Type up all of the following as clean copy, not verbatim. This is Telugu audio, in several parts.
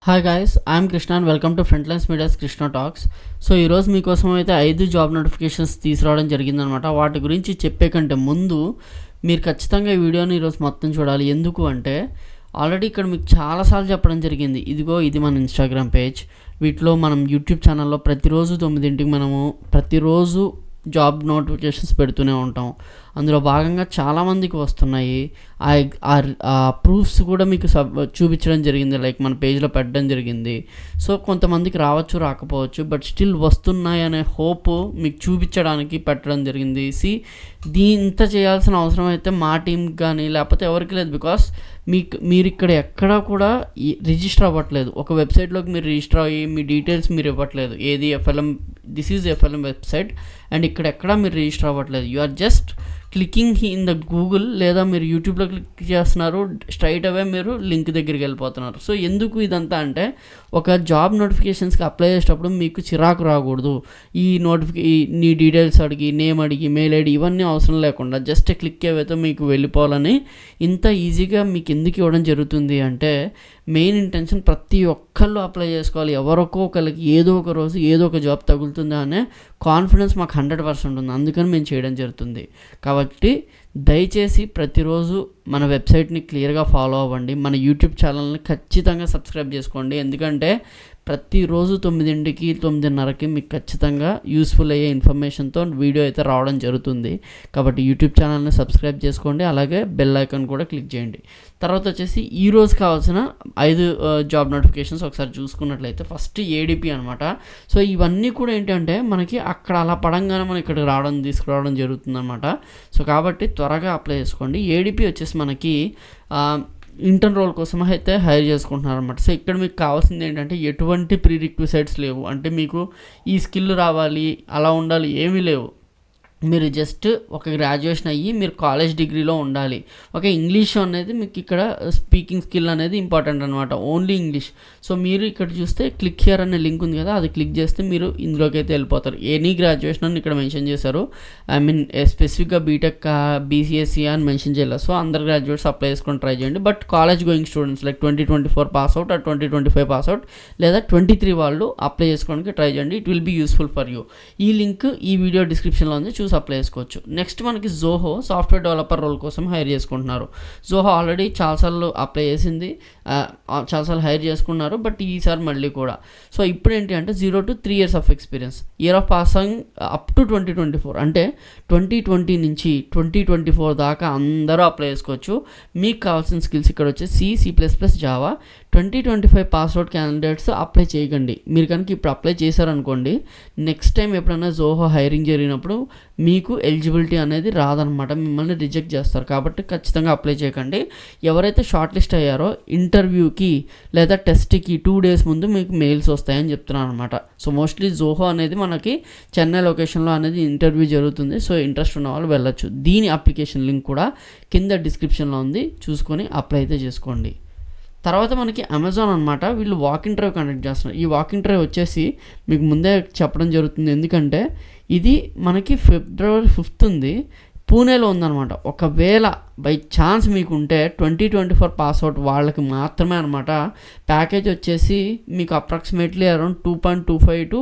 Hi guys, I'm Krishna and welcome to Frontlines medias Krishna talks. So ఈరోజు మీకోసం అయితే 5 జాబ్ నోటిఫికేషన్స్ తీసుకురావడం జరిగిందనమాట. వాటి గురించి చెప్పే కంటే ముందు మీరు ఖచ్చితంగా ఈ వీడియోని ఈరోజు మొత్తం చూడాలి. ఎందుకు అంటే ఆల్రెడీ ఇక్కడ మీకు చాలాసార్లు చెప్పడం జరిగింది. ఇది మన ఇన్స్టాగ్రామ్ పేజ్. వీటిలో మనం యూట్యూబ్ ఛానల్లో ప్రతిరోజు 9ంటికి మనము ప్రతిరోజు జాబ్ నోటిఫికేషన్స్ పెడుతూనే ఉంటాం. అందులో భాగంగా చాలామందికి వస్తున్నాయి. ఆ ప్రూఫ్స్ కూడా మీకు చూపించడం జరిగింది, లైక్ మన పేజ్లో పెట్టడం జరిగింది. సో కొంతమందికి రావచ్చు, రాకపోవచ్చు, బట్ స్టిల్ వస్తున్నాయి అనే హోప్ మీకు చూపించడానికి పెట్టడం జరిగింది. ఇంత చేయాల్సిన అవసరం అయితే మా టీంకి కానీ లేకపోతే ఎవరికి లేదు. బికాస్ మీరు ఇక్కడ ఎక్కడా కూడా రిజిస్టర్ అవ్వట్లేదు. ఒక వెబ్సైట్లోకి మీరు రిజిస్టర్ అయ్యి మీ డీటెయిల్స్ మీరు ఇవ్వట్లేదు. ఏది this is FLM website and ఇక్కడ ఎక్కడా మీరు రిజిస్టర్ అవ్వట్లేదు. You are just clicking in the Google లేదా మీరు యూట్యూబ్లో క్లిక్ చేస్తున్నారు, స్ట్రైట్ అవే మీరు లింక్ దగ్గరికి వెళ్ళిపోతున్నారు. సో ఎందుకు ఇదంతా అంటే ఒక జాబ్ నోటిఫికేషన్స్కి అప్లై చేసేటప్పుడు మీకు చిరాకు రాకూడదు. నీ డీటెయిల్స్ అడిగి, నేమ్ అడిగి, మెయిల్ ఐడి ఇవన్నీ అవసరం లేకుండా జస్ట్ క్లిక్ ఏవైతే మీకు వెళ్ళిపోవాలని ఇంత ఈజీగా మీకు ఎందుకు ఇవ్వడం జరుగుతుంది అంటే మెయిన్ ఇంటెన్షన్ ప్రతి ఒక్కళ్ళు అప్లై చేసుకోవాలి. ఎవరికో ఒకరికి ఏదో ఒక రోజు ఏదో ఒక జాబ్ తగులుతుందా అనే కాన్ఫిడెన్స్ మాకు 100% ఉంది. అందుకని మేము చేయడం జరుగుతుంది. కాబట్టి దయచేసి ప్రతిరోజు మన వెబ్సైట్ని క్లియర్గా ఫాలో అవ్వండి. మన యూట్యూబ్ ఛానల్ని ఖచ్చితంగా సబ్స్క్రైబ్ చేసుకోండి. ఎందుకంటే ప్రతిరోజు 9ంటికి 9:30కి మీకు ఖచ్చితంగా యూస్ఫుల్ అయ్యే ఇన్ఫర్మేషన్తో వీడియో అయితే రావడం జరుగుతుంది. కాబట్టి యూట్యూబ్ ఛానల్ని సబ్స్క్రైబ్ చేసుకోండి, అలాగే బెల్ ఐకాన్ కూడా క్లిక్ చేయండి. తర్వాత వచ్చేసి ఈరోజు కావాల్సిన 5 జాబ్ నోటిఫికేషన్స్ ఒకసారి చూసుకున్నట్లయితే ఫస్ట్ ఏడిపి అనమాట. సో ఇవన్నీ కూడా ఏంటంటే మనకి అక్కడ అలా పడంగానే మనం ఇక్కడికి తీసుకురావడం జరుగుతుందన్నమాట. సో కాబట్టి త్వరగా అప్లై చేసుకోండి. ఏడిపి వచ్చేసి మనకి ఇంటర్న్ రోల్ కోసం అయితే హైర్ చేసుకుంటున్నారు అనమాట. సో ఇక్కడ మీకు కావాల్సింది ఏంటంటే ఎటువంటి ప్రీ రిక్విజైట్స్ లేవు. అంటే మీకు ఈ స్కిల్ రావాలి, అలా ఉండాలి, ఏమీ లేవు. మీరు జస్ట్ ఒక గ్రాడ్యుయేషన్ అయ్యి మీరు కాలేజ్ డిగ్రీలో ఉండాలి. ఓకే, ఇంగ్లీష్ అనేది మీకు ఇక్కడ స్పీకింగ్ స్కిల్ అనేది ఇంపార్టెంట్ అనమాట, ఓన్లీ ఇంగ్లీష్. సో మీరు ఇక్కడ చూస్తే క్లిక్ హియర్ అనే లింక్ ఉంది కదా, అది క్లిక్ చేస్తే మీరు ఇందులోకి అయితే వెళ్ళిపోతారు. ఎనీ గ్రాడ్యుయేషన్ అని ఇక్కడ మెన్షన్ చేశారు. స్పెసిఫిక్గా బీటెక్, బీసీఎస్సీ అని మెన్షన్ చేయలేదు. సో అందరు గ్రాడ్యుయేట్స్ అప్లై చేసుకొని ట్రై చేయండి. But college going students like 2024 passout, 2025 passout లేదా 23 వాళ్ళు అప్లై చేసుకోవడానికి ట్రై చేయండి. It will be useful for you. ఈ లింక్ ఈ వీడియో డిస్క్రిప్షన్లో ఉంది, చూసి అప్లై చేసుకోవచ్చు. నెక్స్ట్ మనకి జోహో సాఫ్ట్వేర్ డెవలపర్ రోల్ కోసం హైర్ చేసుకుంటున్నారు. జోహో ఆల్రెడీ చాలాసార్లు అప్లై చేసింది, చాలాసార్లు హైర్ చేసుకున్నారు, బట్ ఈసారి మళ్ళీ కూడా. సో ఇప్పుడు ఏంటి అంటే 0 to 3 years of experience, year of passing up to 2024, అంటే 2020 నుంచి 2024 దాకా అందరూ అప్లై చేసుకోవచ్చు. మీకు కావాల్సిన స్కిల్స్ ఇక్కడ వచ్చేసి C++, Java. 2025 pass out candidates apply చేయకండి. మీరు కనుక ఇప్పుడు అప్లై చేశారనుకోండి, నెక్స్ట్ టైం ఎప్పుడైనా జోహో హైరింగ్ జరిగినప్పుడు మీకు ఎలిజిబిలిటీ అనేది రాదనమాట, మిమ్మల్ని రిజెక్ట్ చేస్తారు. కాబట్టి ఖచ్చితంగా అప్లై చేయకండి. ఎవరైతే షార్ట్ లిస్ట్ అయ్యారో ఇంటర్వ్యూకి లేదా టెస్ట్కి 2 days ముందు మీకు మెయిల్స్ వస్తాయని చెప్తున్నాను అనమాట. సో మోస్ట్లీ జోహో అనేది మనకి చెన్నై లొకేషన్లో అనేది ఇంటర్వ్యూ జరుగుతుంది. సో ఇంట్రెస్ట్ ఉన్న వాళ్ళు వెళ్ళొచ్చు. దీని అప్లికేషన్ లింక్ కూడా కింద డిస్క్రిప్షన్లో ఉంది, చూసుకొని అప్లై అయితే చేసుకోండి. తర్వాత మనకి అమెజాన్ అనమాట, వీళ్ళు వాకింగ్ డ్రైవ్ కండక్ట్ చేస్తున్నారు. ఈ వాకింగ్ డ్రైవ్ వచ్చేసి మీకు ముందే చెప్పడం జరుగుతుంది, ఎందుకంటే ఇది మనకి February 5th ఉంది, పూణేలో ఉందన్నమాట. ఒకవేళ బై ఛాన్స్ మీకుంటే 2024 పాస్అవుట్ వాళ్ళకి మాత్రమే అనమాట. ప్యాకేజ్ వచ్చేసి మీకు అప్రాక్సిమేట్లీ అరౌండ్ 2.25 to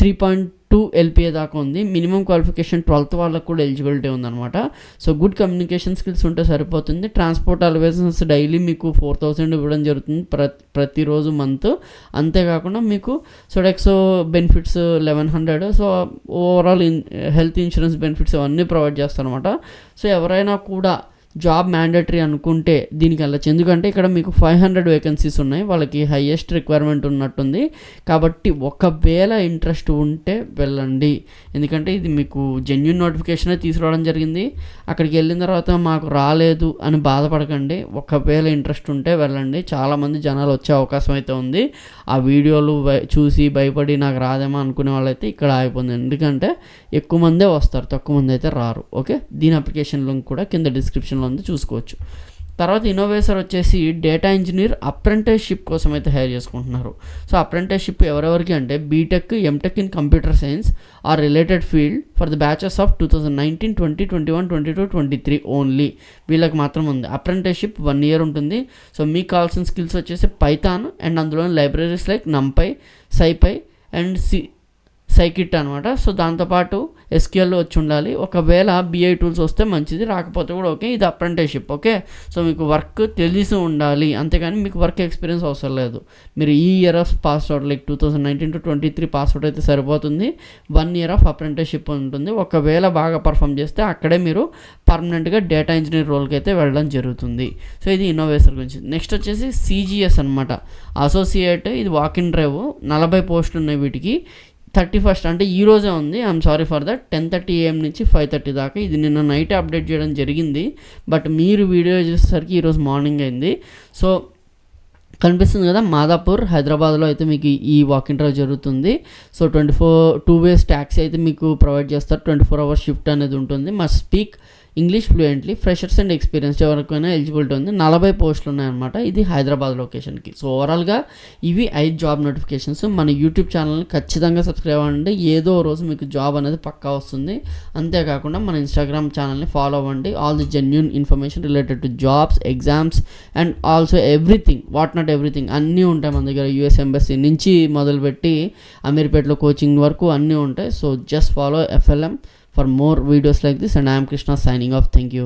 3.2 LPA దాకా ఉంది. మినిమం క్వాలిఫికేషన్ 12th వాళ్ళకు కూడా ఎలిజిబిలిటీ ఉందన్నమాట. సో గుడ్ కమ్యూనికేషన్ స్కిల్స్ ఉంటే సరిపోతుంది. ట్రాన్స్పోర్ట్ అలవెన్సెస్ డైలీ మీకు 4,000 ఇవ్వడం జరుగుతుంది ప్రతిరోజు మంత్. అంతేకాకుండా మీకు Sodexo benefits 1,100. So overall health insurance benefits అవన్నీ ప్రొవైడ్ చేస్తారనమాట. సో ఎవరైనా కూడా జాబ్ మ్యాండేటరీ అనుకుంటే దీనికి వెళ్ళచ్చు. ఎందుకంటే ఇక్కడ మీకు 500 వేకెన్సీస్ ఉన్నాయి, వాళ్ళకి హైయెస్ట్ రిక్వైర్మెంట్ ఉన్నట్టుంది. కాబట్టి ఒకవేళ ఇంట్రెస్ట్ ఉంటే వెళ్ళండి. ఎందుకంటే ఇది మీకు జెన్యూన్ నోటిఫికేషనే తీసుకురావడం జరిగింది. అక్కడికి వెళ్ళిన తర్వాత మాకు రాలేదు అని బాధపడకండి. ఒకవేళ ఇంట్రెస్ట్ ఉంటే వెళ్ళండి. చాలామంది జనాలు వచ్చే అవకాశం అయితే ఉంది. ఆ వీడియోలు చూసి భయపడి నాకు రాదేమో అనుకునే వాళ్ళైతే ఇక్కడ ఆగిపోతుంది. ఎందుకంటే ఎక్కువ మందే వస్తారు, తక్కువ మంది అయితే రారు. ఓకే, దీని అప్లికేషన్ లింక్ కూడా కింద డిస్క్రిప్షన్లో ఉంది, చూసుకోవచ్చు. తర్వాత ఇన్నోవేసర్ వచ్చేసి డేటా ఇంజనీర్ అప్రెంటిస్షిప్ కోసం అయితే హైర్ చేసుకుంటున్నారు. సో అప్రెంటిస్షిప్ ఎవరెవరికి అంటే BTech, MTech in computer science or related field for the batches of 2019, 20, 21, 22, 23 only. వీళ్ళకి మాత్రం ఉంది. అప్రెంటిస్షిప్ 1 year ఉంటుంది. సో మీకు కావాల్సిన స్కిల్స్ వచ్చేసి పైథాన్ అండ్ అందులో libraries like NumPy, SciPy and scikit అనమాట. సో దాంతోపాటు ఎస్క్యూఎల్ వచ్చి ఉండాలి. ఒకవేళ బిఐ టూల్స్ వస్తే మంచిది, రాకపోతే కూడా ఓకే. ఇది అప్రెంటిస్షిప్. ఓకే, సో మీకు వర్క్ తెలిసి ఉండాలి, అంతేగాని మీకు వర్క్ ఎక్స్పీరియన్స్ అవసరం లేదు. మీరు ఈ year of pass out like 2019 to 23 pass out అయితే సరిపోతుంది. 1 year ఆఫ్ అప్రెంటిస్షిప్ ఉంటుంది. ఒకవేళ బాగా పర్ఫామ్ చేస్తే అక్కడే మీరు పర్మనెంట్గా డేటా ఇంజనీర్ రోల్కి అయితే వెళ్ళడం జరుగుతుంది. సో ఇది ఇన్నోవేసర్ గురించి. నెక్స్ట్ వచ్చేసి సిజిఎస్ అనమాట, అసోసియేట్. ఇది వాక్ ఇన్ డ్రైవ్. 40 పోస్టులు ఉన్నాయి వీటికి. 31st అంటే ఈ రోజే ఉంది. I'm sorry for that. 10:30 AM నుంచి 5:30 దాకా. ఇది నిన్న నైటే అప్డేట్ చేయడం జరిగింది, బట్ మీరు వీడియో చూసేసరికి ఈరోజు మార్నింగ్ అయింది. సో కనిపిస్తుంది కదా, మాదాపూర్ హైదరాబాద్లో అయితే మీకు ఈ వాక్ ఇన్ డ్రైవ్ జరుగుతుంది. సో 2 ways ట్యాక్సీ అయితే మీకు ప్రొవైడ్ చేస్తారు. 24 hours షిఫ్ట్ అనేది ఉంటుంది. Must speak English fluently, freshers and experience ఎవరికైనా ఎలిజిబిలిటీ ఉంది. 40 పోస్టులు ఉన్నాయన్నమాట. ఇది హైదరాబాద్ లొకేషన్కి. సో ఓవరాల్గా ఇవి 5 జాబ్ నోటిఫికేషన్స్. మన యూట్యూబ్ ఛానల్ని ఖచ్చితంగా సబ్స్క్రైబ్ అవ్వండి. ఏదో రోజు మీకు జాబ్ అనేది పక్కా వస్తుంది. అంతేకాకుండా మన ఇన్స్టాగ్రామ్ ఛానల్ని ఫాలో అవ్వండి. All the genuine information related to jobs, exams and also everything, what not everything అన్నీ ఉంటాయి మన దగ్గర. యూఎస్ ఎంబసీ నుంచి మొదలుపెట్టి అమీర్పేటలో కోచింగ్ వరకు అన్నీ ఉంటాయి. So just follow FLM for more videos like this, and I am Krishna signing off. Thank you.